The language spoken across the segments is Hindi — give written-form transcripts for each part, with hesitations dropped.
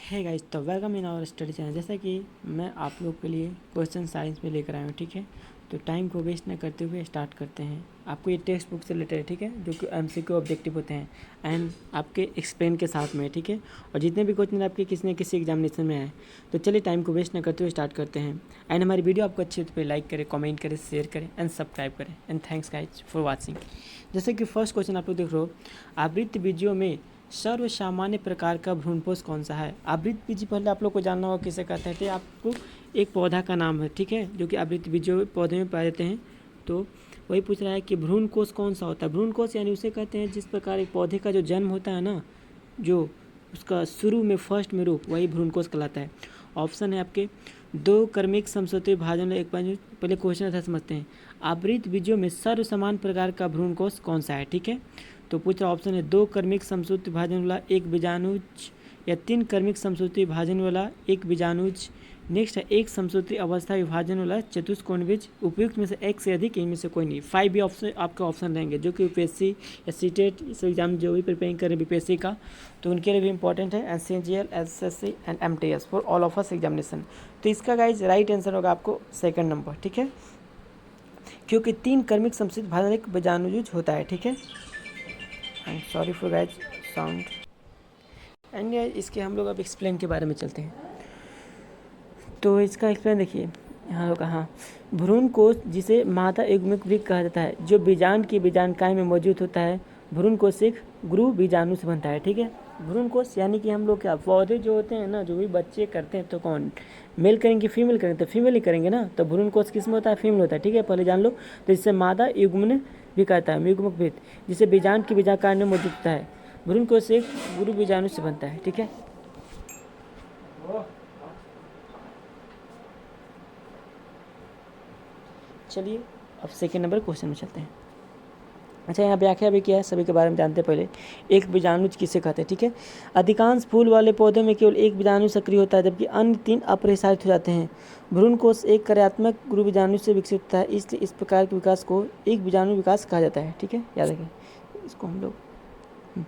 है गाइस, तो welcome in our study channel. जैसा कि मैं आप लोग के लिए क्वेश्चन साइंस में लेकर आया हूँ, ठीक है। तो टाइम को वेस्ट न करते हुए स्टार्ट करते हैं। आपको ये टेक्स्ट बुक से रिलेटेड है, ठीक है, जो कि एमसीक्यू ऑब्जेक्टिव होते हैं एंड आपके एक्सप्लेन के साथ में, ठीक है। और जितने भी क्वेश्चन आपके किसी न किसी एग्जामिनेशन में आए, तो चलिए टाइम को वेस्ट न करते हुए स्टार्ट करते हैं। एंड हमारी वीडियो आपको अच्छी तो लाइक करें, कमेंट करें, शेयर करें एंड सब्सक्राइब करें। And thanks guys for watching. जैसे कि फर्स्ट क्वेश्चन आप लोग देख रहे हो, आवृत्त बीजों में सर्वसामान्य प्रकार का भ्रूणपोष कौन सा है। आवृत्त बीज पहले आप लोग को जानना होगा किसे कहते हैं। तो आपको एक पौधा का नाम है, ठीक है, जो कि आवृत्त बीजों पौधे में पाए जाते हैं। तो वही पूछ रहा है कि भ्रूणकोष कौन सा होता है। भ्रूणकोष यानी उसे कहते हैं जिस प्रकार एक पौधे का जो जन्म होता है ना, जो उसका शुरू में फर्स्ट में रूप, वही भ्रूणकोष कहलाता है। ऑप्शन है आपके दो क्रमिक समसूत्री विभाजन। एक बार पहले क्वेश्चन था समझते हैं। आवृत्त बीजों में सर्वसमान प्रकार का भ्रूणकोष कौन सा है, ठीक है। तो पूछ रहा ऑप्शन है दो क्रमिक समसूत्री विभाजन वाला एक बीजाणुज या तीन क्रमिक समसूत्री विभाजन वाला एक बीजाणुज। नेक्स्ट है एक समसूत्री अवस्था विभाजन वाला चतुष्कोण बीज। उपयुक्त में से एक से अधिक, इनमें से कोई नहीं। 5 भी ऑप्शन आपके ऑप्शन रहेंगे, जो कि यूपीएससी या सीटेट इस एग्जाम जो भी प्रिपेयरिंग कर रहे हैं बीपीएससी का, तो उनके लिए भी इंपॉर्टेंट है। SCGL, SSC and MTS for all of us examination. तो इसका गाइज राइट आंसर होगा आपको सेकंड नंबर, ठीक है, क्योंकि तीन क्रमिक समसूत्री विभाजन एक बीजाणुज होता है, ठीक है। And sorry for guys sound. And इसके हम लोग अब एक्सप्लेन के बारे में चलते हैं। तो इसका एक्सप्लेन देखिए यहाँ होगा। हाँ, भ्रूणकोष जिसे मादा युग्मक भी कहा जाता है, जो बीजांड की बीजांडकाय में मौजूद होता है, भ्रूणकोष एक गुरु बीजाणु से बनता है, ठीक है। भ्रूणकोष यानी कि हम लोग क्या पौधे जो होते हैं ना, जो भी बच्चे करते हैं, तो कौन मेल करेंगे फीमेल करेंगे, तो फीमेल ही करेंगे ना। तो भ्रूणकोष किस में होता है, फीमेल होता है, ठीक है, पहले जान लो। तो इससे मादा युग्मन भी कहता है, युग्मक भेद, जिसे बीजांड की बीजांडकाय में मौजूद होता है। भ्रूणकोष एक गुरु बीजाणु से बनता है, ठीक है। चलिए अब सेकेंड नंबर क्वेश्चन में चलते हैं। अच्छा, यहाँ व्याख्या भी किया है, सभी के बारे में जानते हैं। पहले एक बीजाणुज किसे कहते हैं, ठीक है। अधिकांश फूल वाले पौधों में केवल एक बीजाणु सक्रिय होता है, जबकि अन्य तीन अप्रसारित हो जाते हैं। भ्रूणकोष एक कार्यात्मक गुरु बीजाणु से विकसित होता है, इसलिए इस प्रकार के विकास को एक बीजाणु विकास कहा जाता है, ठीक है। याद रखें इसको हम लोग।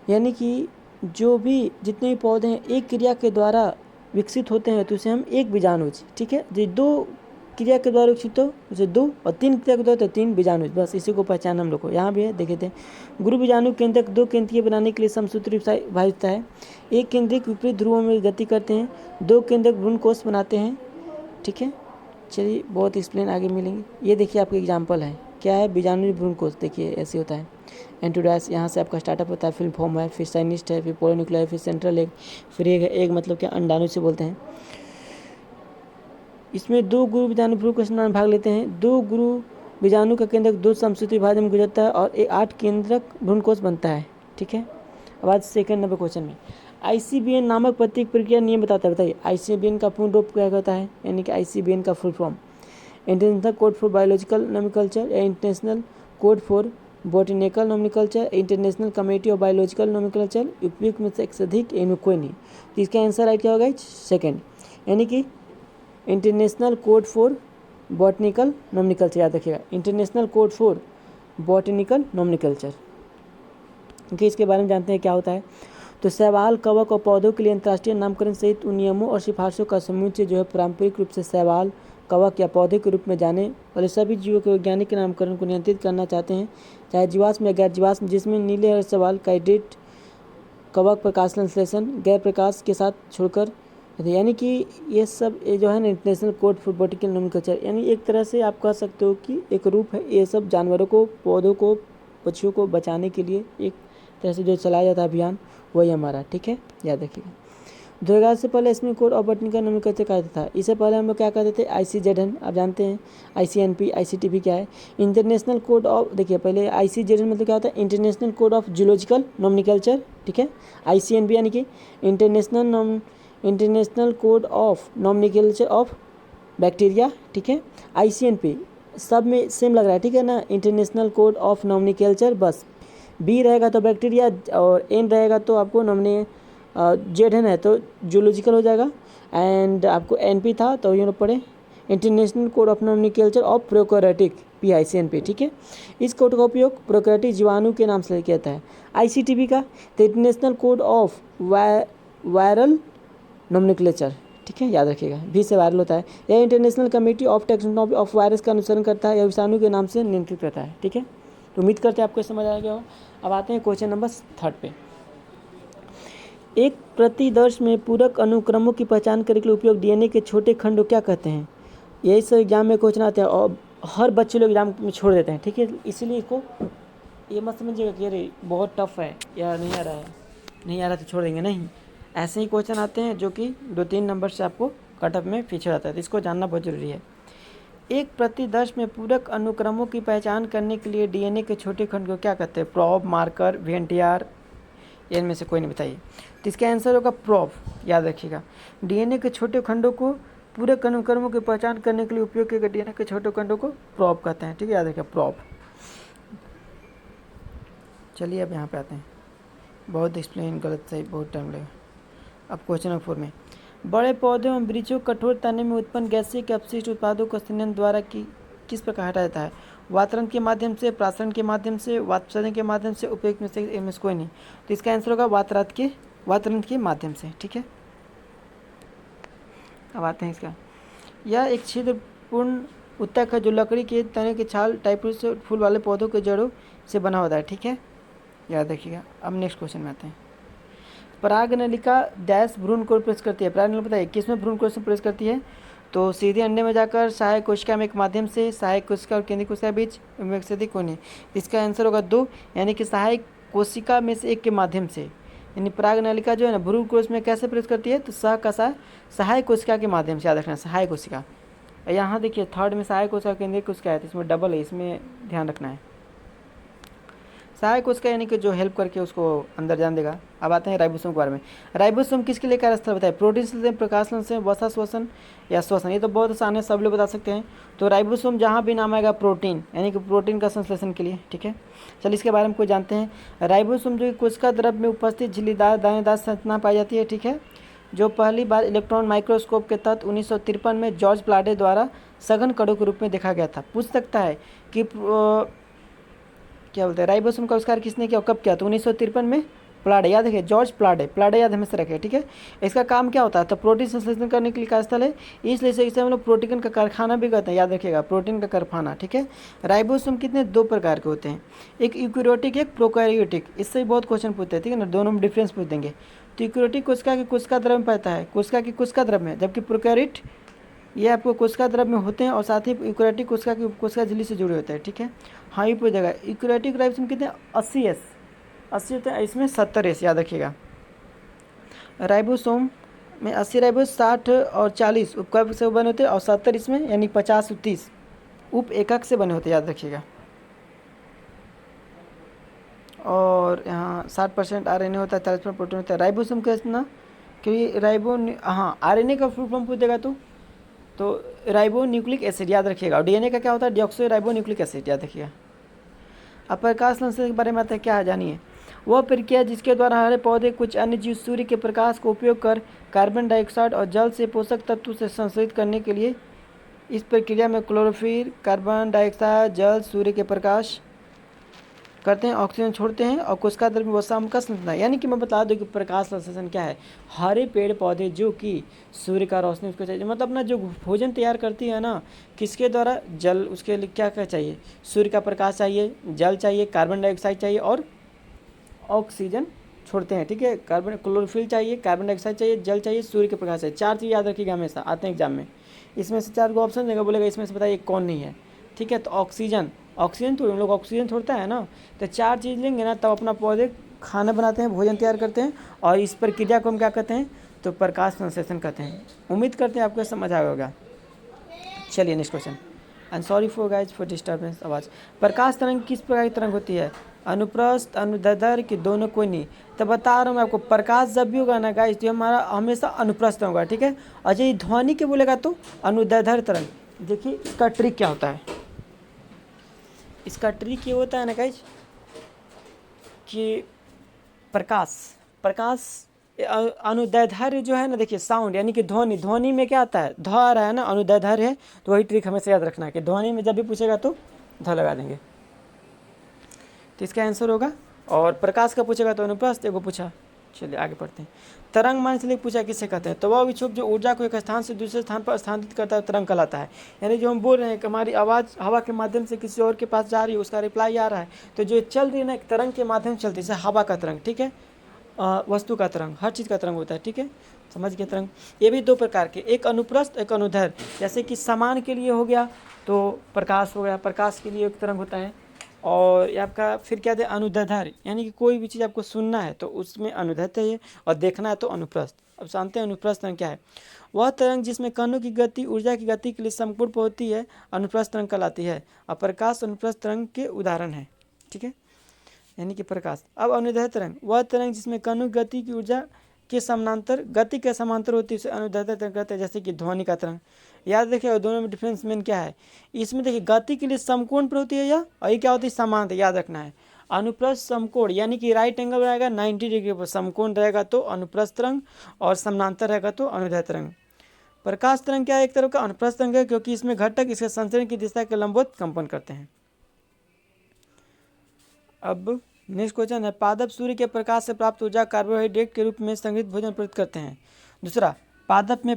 यानी कि जो भी जितने भी पौधे हैं एक क्रिया के द्वारा विकसित होते हैं, तो उसे हम एक बीजाणुज, ठीक है। जो दो क्रिया के द्वारा विकसित हो उसे दो, और तीन क्रिया के द्वारा तो तीन बीजाणु। बस इसी को पहचान हम लोग को। यहाँ भी है, देखे थे। गुरु बीजाणु केंद्रक दो केंद्रीय बनाने के लिए समसूत्री विभाजित है। एक केंद्रिक विपरीत ध्रुवों में गति करते हैं, दो केंद्रक भ्रूणकोष बनाते हैं, ठीक है। चलिए बहुत एक्सप्लेन आगे मिलेंगे। ये देखिए आपके एग्जाम्पल है, क्या है, बीजाणु भ्रूणकोष। देखिए ऐसे होता है। एंटोडैस यहाँ से आपका स्टार्टअप होता है, फिर फॉर्म है, फिर साइनिस्ट है, फिर पोलिन्यूक्लियर, फिर सेंट्रल एग, फिर एग है। एग मतलब क्या, अंडाणु से बोलते हैं। इसमें दो गुरु बीजाणु भ्रूणकोष में भाग लेते हैं। दो गुरु बीजाणु का केंद्रक दो समसूत्री विभाजन में गुजरता है और 8 केंद्रक भ्रूणकोष बनता है, ठीक है। अब आज सेकंड नंबर क्वेश्चन में आईसीबीएन नामक प्रतीक प्रक्रिया नियम बताता है। बताइए आईसीबीएन का पूर्ण रूप क्या होता है, यानी कि आईसीबीएन का full form international code for biological nomenclature या international code for botanical nomenclature, international committee of biological nomenclature. उपयुक्त में से एक से अधिक, इनमें कोई नहीं। तो इसका आंसर राइट क्या होगा, सेकेंड, यानी कि international code for botanical nomenclature. याद रखिएगा, international code for botanical nomenclature, क्योंकि इसके बारे में जानते हैं क्या होता है। तो शैवाल, कवक और पौधों के लिए अंतर्राष्ट्रीय नामकरण सहित उन नियमों और सिफारिशों का समुच्चय जो है पारंपरिक रूप से शैवाल, कवक या पौधे के रूप में जाने वाले सभी जीवों के वैज्ञानिक नामकरण को नियंत्रित करना चाहते हैं, चाहे जीवाश्म या गैर जीवाश्म, जिसमें नीले हरे शैवाल, काइडेट, कवक प्रकाश संश्लेषण गैर प्रकाश के साथ छोड़कर। यानी कि ये सब ये जो है ना international code for botanical nomenclature, यानी एक तरह से आप कह सकते हो कि एक रूप है। ये सब जानवरों को, पौधों को, पक्षियों को बचाने के लिए एक तरह से जो चलाया जाता है अभियान, वही हमारा, ठीक है। याद रखिएगा। 2011 से पहले इसमें कोड ऑफ बॉटनिकल नोमेनक्लेचर कहते था। इससे पहले हम लोग क्या कहते थे, ICZN, आप जानते हैं। ICNP, ICTP क्या है, इंटरनेशनल कोड ऑफ। देखिए पहले ICZN मतलब क्या होता है, international code of zoological nomenclature, ठीक है। ICNP यानी कि international code of nomenclature of bacteria, ठीक है। ICNP सब में सेम लग रहा है, ठीक है ना, इंटरनेशनल कोड ऑफ नोमेनक्लेचर। बस बी रहेगा तो बैक्टीरिया और एन रहेगा तो आपको ZN है तो जूलॉजिकल हो जाएगा। एंड आपको NP था तो ये पढ़े international code of nomenclature of prokaryotic, PICNP, ठीक है। इस कोड का उपयोग प्रोकैरियोटिक जीवाणु के नाम से किया जाता है। ICTP का तो international code of viral nomenclature, ठीक है, याद रखिएगा। भी से वायरल होता है। यह international committee of taxonomy of virus का अनुसरण करता है या विषाणु के नाम से नियंत्रित करता है, ठीक है। तो उम्मीद करते हैं आपको समझ आ गया हो। अब आते हैं क्वेश्चन नंबर 3 पे। एक प्रतिदर्श में पूरक अनुक्रमों की पहचान करने के लिए उपयोग डीएनए के छोटे खंड को क्या कहते हैं? यही सब एग्जाम में क्वेश्चन आते हैं और हर बच्चे लोग एग्जाम में छोड़ देते हैं, ठीक है। इसीलिए इसको ये मत समझिएगा कि अरे बहुत टफ है या नहीं आ रहा है, नहीं आ रहा तो छोड़ देंगे, नहीं। ऐसे ही क्वेश्चन आते हैं जो कि 2-3 नंबर से आपको कट ऑफ में पीछे आता है, तो इसको जानना बहुत जरूरी है। एक प्रतिदर्श में पूरक अनुक्रमों की पहचान करने के लिए डीएनए के छोटे खंड को क्या कहते हैं? प्रोब, मार्कर, वीएनटीआर, इनमें से कोई नहीं बताइए। तो इसका आंसर होगा प्रोब, याद रखिएगा। डीएनए के छोटे खंडों को पूरक अनुक्रमों की पहचान करने के लिए उपयोग किए गए डीएनए के छोटे खंडों को प्रोब कहते हैं, ठीक है, याद रखिएगा प्रोब। चलिए अब यहाँ पे आते हैं। बहुत एक्सप्लेन गलत सही बहुत टाइम लगेगा। अब क्वेश्चन नंबर 4 में, बड़े पौधे एवं वृक्षों को कठोर तने में उत्पन्न गैसीय के अपशिष्ट उत्पादों को संयंत्र द्वारा किस प्रकार हटाया जाता है? वातरण के माध्यम से, प्रासरण के माध्यम से, वाष्पीकरण के माध्यम से, उपयोग में से इनमें से कोई नहीं। तो इसका आंसर होगा वातरण के माध्यम से, ठीक है। अब आते हैं इसका, यह एक छिद्रपूर्ण उत्तक है जो लकड़ी के तने के छाल टाइप से फूल वाले पौधों के जड़ों से बना होता है, ठीक है, याद रखिएगा। अब नेक्स्ट क्वेश्चन में आते हैं। परागनलिका डैश भ्रूण को प्रवेश करती है। परागनलिका बताइए किसमें भ्रूण को प्रवेश करती है? तो सीधे अंडे में जाकर सहायक कोशिका में एक माध्यम से, सहायक कोशिका और केंद्रीय कोशिका के बीच में से अधिक कोई नहीं। इसका आंसर होगा 2, यानी कि सहायक कोशिका में से एक के माध्यम से। यानी परागनलिका जो है ना भ्रूण कोश में कैसे प्रवेश करती है? तो सहायक कोशिका के माध्यम से, याद रखना सहायक कोशिका। यहाँ देखिए 3rd में सहायक कोशिका केंद्रीय कोशिका है, तो इसमें डबल है, इसमें ध्यान रखना है। सहायक कोशिका यानी कि जो हेल्प करके उसको अंदर जान देगा। अब आते हैं राइबोसोम के बारे में। राइबोसोम किसके लिए कार्यस्थल बताए? प्रोटीन संश्लेषण, प्रकाश संश्लेषण, वसा श्वसन या श्वसन। ये तो बहुत आसान है, सब लोग बता सकते हैं। तो राइबोसोम जहाँ भी नाम आएगा प्रोटीन, यानी कि प्रोटीन का संश्लेषण के लिए, ठीक है। चलिए इसके बारे में कोई जानते हैं। राइबोसोम जो कोशिका द्रव्य में उपस्थित झिल्लीदार दानेदार संरचना पाई जाती है, ठीक है, जो पहली बार इलेक्ट्रॉन माइक्रोस्कोप के तहत 1953 में जॉर्ज प्लाडे द्वारा सघन कणों के रूप में देखा गया था। पूछ सकता है कि क्या बोलते हैं राइबोसोम का आविष्कार किसने किया और कब किया? तो 1953 में प्लाडे, याद रखिए जॉर्ज प्लाडे याद हमेशा रखें, ठीक है। इसका काम क्या होता है? तो प्रोटीन संश्लेषण करने के लिए कार्यस्थल है, इसलिए इसे हम लोग प्रोटीन का कारखाना भी कहते हैं, याद रखिएगा प्रोटीन का कारखाना, ठीक है। राइबोसोम कितने 2 प्रकार के होते हैं, एक यूकैरियोटिक एक प्रोकैरियोटिक। इससे भी बहुत क्वेश्चन पूछते हैं, ठीक है ना, दोनों में डिफरेंस पूछ देंगे। तो यूकैरियोटिक कोशिका की कोशिका द्रव्य में पाता है, कोशिका की कोशिका द्रव्य में, जबकि प्रोकैरियोट ये आपको कोशिका द्रव्य में होते हैं और साथ ही यूकैरियोटिक कोशिका की कोशिका झिल्ली से जुड़े होते हैं, ठीक है। हाँ ये पूछ जाएगा यूकैरियोटिक राइबोसोम कितने 80 होते हैं, इसमें 70 याद रखिएगा। राइबोसोम में 80 राइबोस 60 और 40 उपकप से बने होते हैं और 70 इसमें यानी 50 और 30 उप एकक से बने होते हैं, याद रखिएगा। और यहाँ 60% आरएनए होता है, 40% प्रोटीन होता है। राइबोसोम का इतना क्योंकि आरएनए का फुल फॉर्म पूछेगा तो राइबो न्यूक्लिक एसिड, याद रखिएगा। और डीएनए का क्या होता है? डिऑक्सो राइबो न्यूक्लिक एसिड, याद रखिएगा। अब प्रकाश संश्लेषण के बारे में आता है, क्या है जानिए। वह प्रक्रिया जिसके द्वारा हरे पौधे कुछ अन्य जीव सूर्य के प्रकाश को उपयोग कर कार्बन डाइऑक्साइड और जल से पोषक तत्व से संश्लेषित करने के लिए, इस प्रक्रिया में क्लोरोफिल, कार्बन डाइऑक्साइड, जल, सूर्य के प्रकाश करते हैं, ऑक्सीजन छोड़ते हैं और कोशिका द्रव्य में वसा का संश्लेषण। यानी कि मैं बता दूं कि प्रकाश संश्लेषण क्या है। हरे पेड़ पौधे जो कि सूर्य का रोशनी उसको चाहिए, मतलब अपना जो भोजन तैयार करती है ना, किसके द्वारा? जल, उसके लिए क्या क्या चाहिए? सूर्य का प्रकाश चाहिए, जल चाहिए, कार्बन डाइऑक्साइड चाहिए और ऑक्सीजन छोड़ते हैं, ठीक है। कार्बन क्लोरोफिल चाहिए, कार्बन डाइऑक्साइड चाहिए, जल चाहिए, सूर्य के प्रकाश चाहिए। 4 चीज़ याद रखिएगा, हमेशा आते हैं एग्जाम में। इसमें से 4 को ऑप्शन देगा, बोलेगा इसमें से बताइए कौन नहीं है, ठीक है। तो ऑक्सीजन तो हम लोग ऑक्सीजन छोड़ता है ना, तो 4 चीज़ लेंगे ना तब अपना पौधे खाना बनाते हैं, भोजन तैयार करते हैं और इस प्रक्रिया को हम क्या कहते हैं? तो प्रकाश संश्लेषण कहते हैं। उम्मीद करते हैं आपको समझ आया होगा। चलिए next question. And sorry for guys for disturbance आवाज़। प्रकाश तरंग किस प्रकार की तरंग होती है? अनुप्रस्थ, अनुदैर्ध्य की दोनों? कोई नहीं। तो बता रहा हूँ मैं आपको, प्रकाश जब भी होगा ना गाइज तो हमारा हमेशा अनुप्रस्थ होगा, ठीक है। और यदि ध्वनि के बोलेगा तो अनुदैर्ध्य तरंग। देखिए इसका ट्रिक क्या होता है, इसका ट्रिक ये होता है ना गाइज कि प्रकाश अनुदैर्ध्य जो है ना, देखिए साउंड यानी कि ध्वनि में क्या आता है? ध आ रहा है ना, अनुदैर्ध्य है। तो वही ट्रिक हमेशा याद रखना है कि ध्वनि में जब भी पूछेगा तो ध लगा देंगे, तो इसका आंसर होगा। और प्रकाश का पूछेगा तो अनुप्रस्थ, एगो पूछा। चलिए आगे पढ़ते हैं। तरंग मान से पूछा किसे कहते हैं, तो वह विक्षोभ जो ऊर्जा को एक स्थान से दूसरे स्थान पर स्थानांतरित करता है तरंग कहलाता है। यानी जो हम बोल रहे हैं कि हमारी आवाज़ हवा के माध्यम से किसी और के पास जा रही है, उसका रिप्लाई आ रहा है, तो जो चल रही है ना एक तरंग के माध्यम से चलती है, जैसे हवा का तरंग, ठीक है, वस्तु का तरंग, हर चीज़ का तरंग होता है, ठीक है, समझ गए तरंग। ये भी दो प्रकार के, एक अनुप्रस्थ एक अनुदैर्घ्य। जैसे कि सामान के लिए हो गया तो प्रकाश हो गया, प्रकाश के लिए एक तरंग होता है। और ये आपका फिर क्या थे, अनुदैर्घ्य, यानी कि कोई भी चीज़ आपको सुनना है तो उसमें अनुदैर्घ्य है, और देखना है तो अनुप्रस्थ। अब जानते हैं अनुप्रस्थ तरंग क्या है, वह तरंग जिसमें कणों की गति ऊर्जा की गति के लिए समपूर्ण होती है, अनुप्रस्थ तरंग कहलाती है। और प्रकाश अनुप्रस्थ तरंग के उदाहरण है, ठीक है, यानी कि प्रकाश। अब अनुदैर्घ्य तरंग, वह तरंग जिसमें कणों की गति की ऊर्जा के समानांतर गति के समांतर होती है उसे अनुदैर्घ्य तरंग कहते हैं। जैसे कि ध्वनि का तरंग, याद रखिए दोनों में डिफरेंस मेन क्या है, इसमें देखिए गति के लिए समकोण पर होती है या, और ये क्या होती है, समांतर, याद रखना है। अनुप्रस्थ समकोण यानी कि राइट एंगल रहेगा 90 डिग्री पर, समकोण रहेगा तो अनुप्रस्थ तरंग, और समानांतर रहेगा तो अनुदैर्घ्य तरंग। प्रकाश तरंग क्या है, एक तरह का अनुप्रस्थ तरंग है, क्योंकि इसमें घटक इसके संचरण की दिशा के लंबवत कंपन करते हैं। अब नेक्स्ट क्वेश्चन है, पादप सूर्य के प्रकाश से प्राप्त ऊर्जा कार्बोहाइड्रेट के रूप में संग्रहित भोजन प्रयुक्त करते हैं। दूसरा, पादप में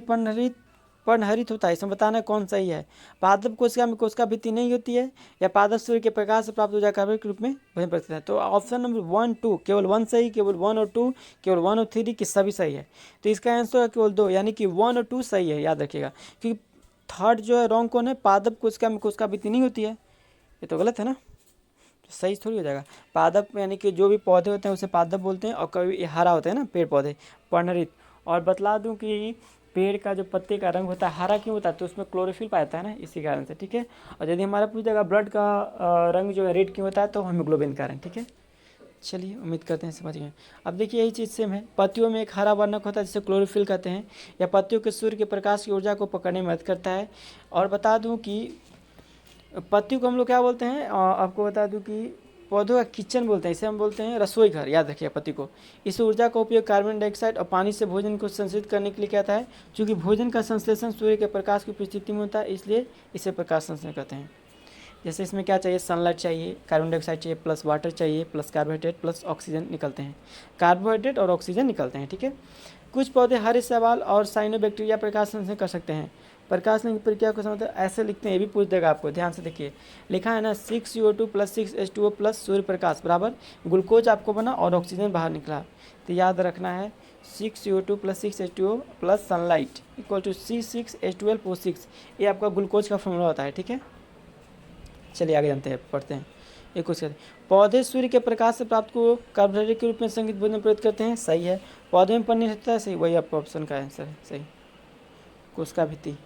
पर्णहरित होता है, इसमें बताना कौन सही है। पादप कोशिका में कोशिका भित्ति नहीं होती है, या पादप सूर्य के प्रकाश से प्राप्त ऊर्जा कार्बोहाइड्रेट के रूप में भोजन प्रयुक्त करते हैं। तो ऑप्शन नंबर 1 2 केवल 1 सही, केवल 1 और 2, केवल 1 और 3 की सभी सही है। तो इसका आंसर है केवल 2, यानी कि 1 और 2 सही है, याद रखिएगा। क्योंकि थर्ड जो है रॉन्ग कौन है, पादप कोशिका में कोशिका भित्ति नहीं होती है, ये तो गलत है ना, तो सही थोड़ी हो जाएगा। पादप यानी कि जो भी पौधे होते हैं उसे पादप बोलते हैं, और कभी हरा होता है ना पेड़ पौधे, पर्णहरित। और बतला दूं कि पेड़ का जो पत्ते का रंग होता है हरा क्यों होता है, तो उसमें क्लोरोफिल पाता है ना, इसी कारण से, ठीक है। और यदि हमारा पूछ जाएगा ब्लड का रंग जो है रेड क्यों होता है, तो हीमोग्लोबिन का रंग, ठीक है। चलिए उम्मीद करते हैं समझ गए। अब देखिए यही चीज़ सेम है, पत्तियों में एक हरा वर्णक होता है जिसे क्लोरोफिल कहते हैं, या पत्तियों के सूर्य के प्रकाश की ऊर्जा को पकड़ने में मदद करता है। और बता दूँ कि पत्तियों को हम लोग क्या बोलते हैं, आपको बता दूं कि पौधों का किचन बोलते हैं, इसे हम बोलते हैं रसोई घर, याद रखिए पत्ती को। इस ऊर्जा का उपयोग कार्बन डाइऑक्साइड और पानी से भोजन को संश्लेषित करने के लिए कहता है। क्योंकि भोजन का संश्लेषण सूर्य के प्रकाश की उपस्थिति में होता है, इसलिए इसे प्रकाश संश्लेषण कहते हैं। जैसे इसमें क्या चाहिए, सनलाइट चाहिए, कार्बन डाइऑक्साइड चाहिए, प्लस वाटर चाहिए, प्लस कार्बोहाइड्रेट, प्लस ऑक्सीजन निकलते हैं, कार्बोहाइड्रेट और ऑक्सीजन निकलते हैं, ठीक है। कुछ पौधे हरे शैवाल और साइनोबैक्टीरिया प्रकाश संश्लेषण कर सकते हैं। प्रकाश की प्रक्रिया को समझते ऐसे लिखते हैं, ये भी पूछ देगा आपको, ध्यान से देखिए। लिखा है ना 6CO2 + 6H2O plus Surya Prakash बराबर ग्लूकोज आपको बना और ऑक्सीजन बाहर निकला। तो याद रखना है 6CO2 + 6H2O plus sunlight equal to C6H12O6, ये आपका ग्लूकोज का फॉर्मूला होता है, ठीक है। चलिए आगे जानते हैं, पढ़ते हैं। एक क्वेश्चन, पौधे सूर्य के प्रकाश से प्राप्त को कार्बोहाइड्रेट के रूप में संगीत भोजन प्रयुक्त करते हैं, सही है। पौधे में पनीर रहता है, सही, वही आपका ऑप्शन का आंसर है, सही। कोशिका भित्ति,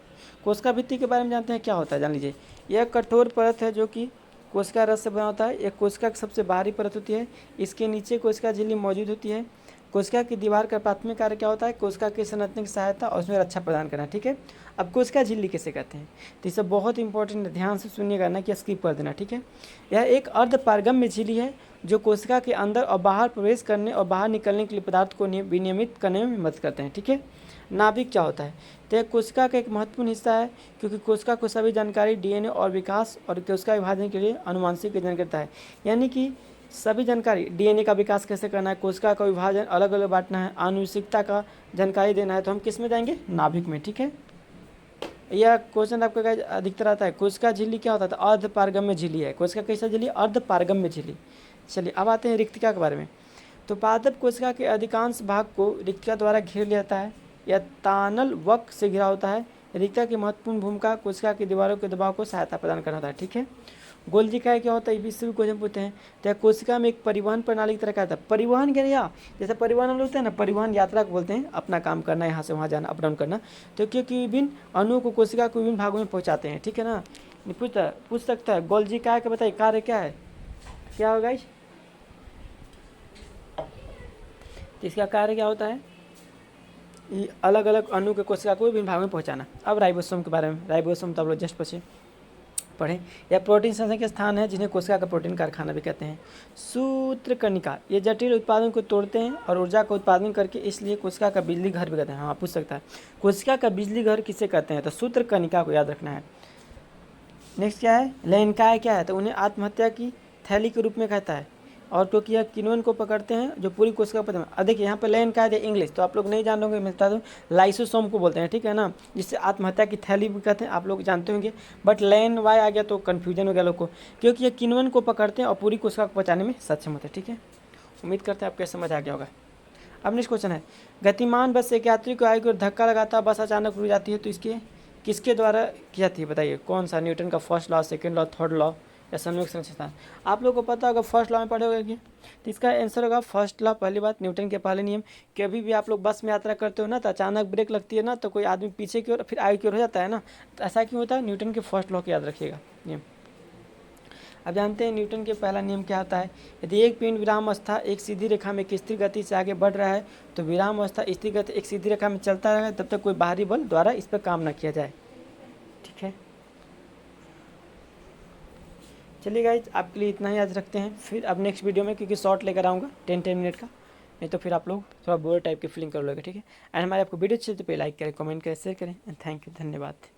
कोशिका भित्ति के बारे में जानते हैं क्या होता है, जान लीजिए। यह कठोर परत है जो कि कोशिका रस से बना होता है। यह कोशिका की सबसे बाहरी परत होती है, इसके नीचे कोशिका झिल्ली मौजूद होती है। कोशिका की दीवार का प्राथमिक कार्य क्या होता है, कोशिका की संरचना की सहायता और उसमें रक्षा प्रदान करना, ठीक है। अब कोशिका झिल्ली किसे कहते हैं, तो ये सब बहुत इंपॉर्टेंट है, ध्यान से सुनिएगा ना कि स्किप कर देना, ठीक है। यह एक अर्धपारगम्य झिल्ली है जो कोशिका के अंदर और बाहर प्रवेश करने और बाहर निकलने के लिए पदार्थ को विनियमित करने में मदद करते हैं, ठीक है। नाभिक क्या होता है, तो यह कोशिका का एक महत्वपूर्ण हिस्सा है, क्योंकि कोशिका को सभी जानकारी डीएनए और विकास और कोशिका विभाजन के लिए अनुवांशिक अध्ययन करता है। यानी कि सभी जानकारी, डीएनए का विकास कैसे करना है, कोशिका का विभाजन अलग अलग बांटना है, आनुवंशिकता का जानकारी देना है, तो हम किस में जाएंगे, नाभिक में, ठीक है। यह क्वेश्चन आपका अधिकतर आता है, कोशिका झिल्ली क्या होता है, तो अर्धपारगम्य झिल्ली है। कोशिका कैसा झिल्ली, अर्धपारगम्य झिल्ली। चलिए अब आते हैं रिक्तिका के बारे में। तो पादप कोशिका के अधिकांश भाग को रिक्तिका द्वारा घेर लिया जाता है, यह तानल वक्र से घिरा होता है। रिक्तिका की महत्वपूर्ण भूमिका कोशिका की दीवारों के दबाव को सहायता प्रदान करना होता है, ठीक है। गोल्जिका क्या होता है, ये भी सभी क्वेश्चन पूछते हैं। तो कोशिका में एक परिवहन प्रणाली की तरह का आता है। परिवहन क्या है, जैसे परिवहन हम लोग होते हैं ना, परिवहन यात्रा को बोलते हैं, अपना काम करना, यहाँ से वहाँ जाना, अप डाउन करना। तो क्योंकि विभिन्न अणुओं को कोशिका को विभिन्न भागों में पहुँचाते हैं, ठीक है ना। पूछ सकता है गोल्जिका का बताइए कार्य क्या है, क्या होगा इस, इसका कार्य क्या होता है, ये अलग अलग अणु के कोशिका को विभिन्न भागों में पहुँचाना। अब राइबोसोम के बारे में, राइबोसोम तो आप लोग जस्ट पढ़ें। यह प्रोटीन संश्लेषण के स्थान है जिन्हें कोशिका का प्रोटीन कारखाना भी कहते हैं। सूत्रकणिका, ये जटिल उत्पादन को तोड़ते हैं और ऊर्जा का उत्पादन करके, इसलिए कोशिका का बिजली घर भी कहते हैं। हाँ पूछ सकता है, कोशिका का बिजली घर किसे कहते हैं, तो सूत्रकणिका को याद रखना है। नेक्स्ट क्या है, लैंगिकाय क्या है, तो उन्हें आत्महत्या की थैली के रूप में कहता है। और क्योंकि यह किन्वन को पकड़ते हैं जो पूरी कोशिका पता है। अब देखिए यहाँ पे लैन का है इंग्लिश, तो आप लोग नहीं जानोगे, मैं बता दूँ लाइसोसोम को बोलते हैं, ठीक है ना, जिससे आत्महत्या की थैली भी कहते हैं, आप लोग जानते होंगे। बट लैन वाई आ गया तो कन्फ्यूजन हो गया लोग को, क्योंकि ये किन्वन को पकड़ते हैं और पूरी कोशिका को बचाने में सक्षम होते हैं, ठीक है। उम्मीद करते हैं आपको समझ आ गया होगा। अब नेक्स्ट क्वेश्चन है, गतिमान बस एक यात्री को आगे की ओर धक्का लगाता बस अचानक रुक जाती है, तो इसके किसके द्वारा की जाती है बताइए, कौन सा, न्यूटन का first law, second law, third law या संयुक्त संस्थान। आप लोग को पता होगा फर्स्ट लॉ में पढ़े होगा, तो इसका आंसर होगा फर्स्ट लॉ। पहली बात, न्यूटन के पहले नियम, कभी भी आप लोग बस में यात्रा करते हो ना तो अचानक ब्रेक लगती है ना, तो कोई आदमी पीछे की ओर फिर आगे की ओर हो जाता है ना, तो ऐसा क्यों होता है, न्यूटन के फर्स्ट लॉ को याद रखिएगा नियम। अब जानते हैं न्यूटन के पहला नियम क्या होता है, यदि एक पिंड विराम अवस्था एक सीधी रेखा में एक स्थिर गति से आगे बढ़ रहा है तो विराम अवस्था स्थिर गति एक सीधी रेखा में चलता रहेगा तब तक कोई बाहरी बल द्वारा इस पर काम न किया जाए, ठीक है। चलिए गाइस, आपके लिए इतना ही आज रखते हैं, फिर अब नेक्स्ट वीडियो में क्योंकि शॉर्ट लेकर आऊँगा 10 मिनट का, नहीं तो फिर आप लोग थोड़ा बोर टाइप की फीलिंग कर लोगे, ठीक है। एंड हमारे आपको वीडियो अच्छी तो पे लाइक करें, कमेंट करें, शेयर करें एंड थैंक यू, धन्यवाद।